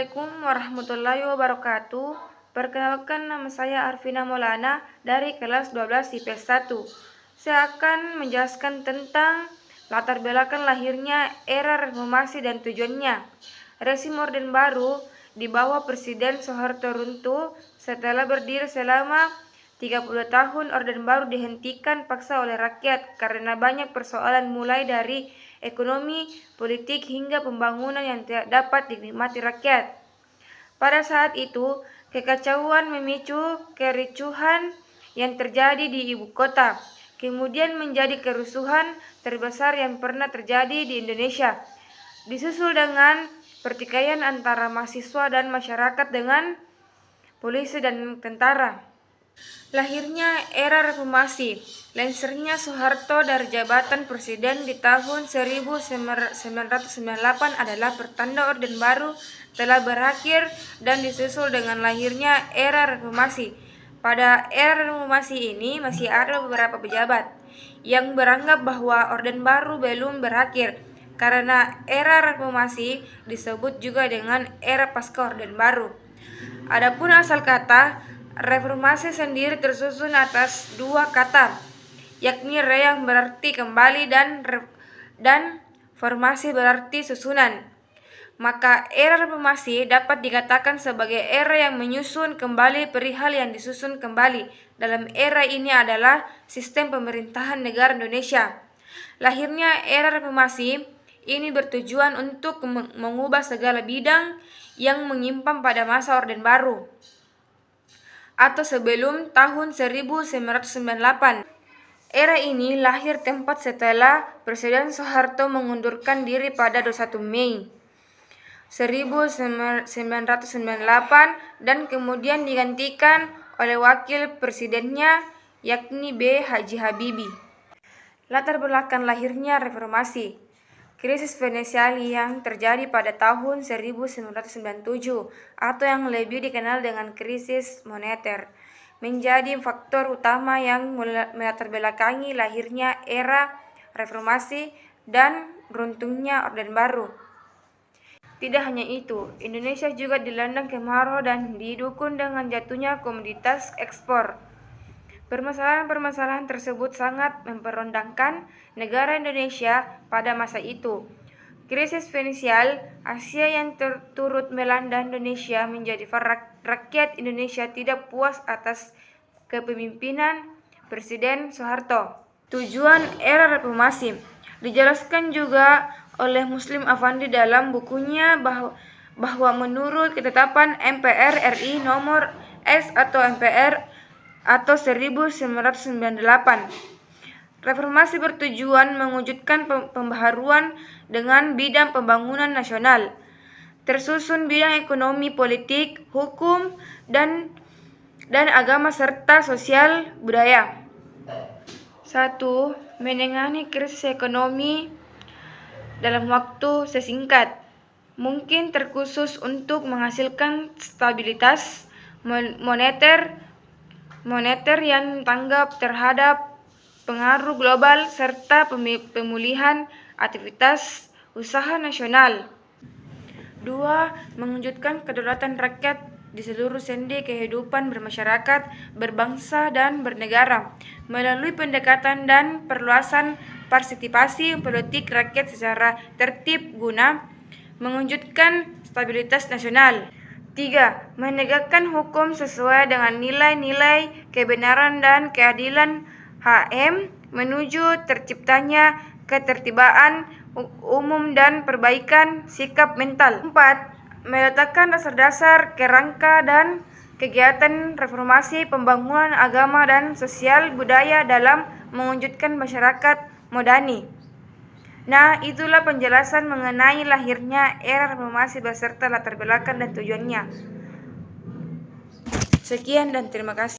Assalamualaikum warahmatullahi wabarakatuh. Perkenalkan, nama saya Arvina Maulana dari kelas 12 IPS 1. Saya akan menjelaskan tentang latar belakang lahirnya era reformasi dan tujuannya. Rezim Orde Baru di bawah Presiden Soeharto runtuh setelah berdiri selama 30 tahun. Orde Baru dihentikan paksa oleh rakyat karena banyak persoalan, mulai dari ekonomi, politik, hingga pembangunan yang tidak dapat dinikmati rakyat. Pada saat itu, kekacauan memicu kericuhan yang terjadi di ibu kota, kemudian menjadi kerusuhan terbesar yang pernah terjadi di Indonesia, disusul dengan pertikaian antara mahasiswa dan masyarakat dengan polisi dan tentara. Lahirnya era reformasi. Lengsernya Soeharto dari jabatan presiden di tahun 1998 adalah pertanda Orde Baru telah berakhir dan disusul dengan lahirnya era reformasi. Pada era reformasi ini masih ada beberapa pejabat yang beranggap bahwa Orde Baru belum berakhir, karena era reformasi disebut juga dengan era pasca Orde Baru. Adapun asal kata reformasi sendiri tersusun atas dua kata, yakni re yang berarti kembali dan formasi berarti susunan. Maka era reformasi dapat dikatakan sebagai era yang menyusun kembali perihal yang disusun kembali. Dalam era ini adalah sistem pemerintahan negara Indonesia. Lahirnya era reformasi ini bertujuan untuk mengubah segala bidang yang menyimpang pada masa Orde Baru atau sebelum tahun 1998. Era ini lahir tepat setelah Presiden Soeharto mengundurkan diri pada 21 Mei 1998 dan kemudian digantikan oleh wakil presidennya, yakni B. Haji Habibie. Latar belakang lahirnya reformasi. Krisis finansial yang terjadi pada tahun 1997 atau yang lebih dikenal dengan krisis moneter menjadi faktor utama yang melatar belakangi lahirnya era reformasi dan runtuhnya Orde Baru. Tidak hanya itu, Indonesia juga dilanda kemarau dan didukung dengan jatuhnya komoditas ekspor. Permasalahan-permasalahan tersebut sangat memperondangkan negara Indonesia pada masa itu. Krisis finansial Asia yang turut melanda Indonesia menjadi rakyat Indonesia tidak puas atas kepemimpinan Presiden Soeharto. Tujuan era reformasi dijelaskan juga oleh Muslim Afandi dalam bukunya bahwa menurut ketetapan MPR RI nomor S atau MPR atau 1998, reformasi bertujuan mewujudkan pembaharuan dengan bidang pembangunan nasional, tersusun bidang ekonomi, politik, hukum, dan agama serta sosial budaya. 1. Menangani krisis ekonomi dalam waktu sesingkat mungkin, terkhusus untuk menghasilkan stabilitas moneter yang tanggap terhadap pengaruh global serta pemulihan aktivitas usaha nasional. 2. Mewujudkan kedaulatan rakyat di seluruh sendi kehidupan bermasyarakat, berbangsa, dan bernegara melalui pendekatan dan perluasan partisipasi politik rakyat secara tertib guna mewujudkan stabilitas nasional. 3. Menegakkan hukum sesuai dengan nilai-nilai kebenaran dan keadilan HM menuju terciptanya ketertiban umum dan perbaikan sikap mental. 4. Meletakkan dasar-dasar kerangka dan kegiatan reformasi pembangunan agama dan sosial budaya dalam mewujudkan masyarakat madani. Nah, itulah penjelasan mengenai lahirnya era reformasi beserta latar belakang dan tujuannya. Sekian dan terima kasih.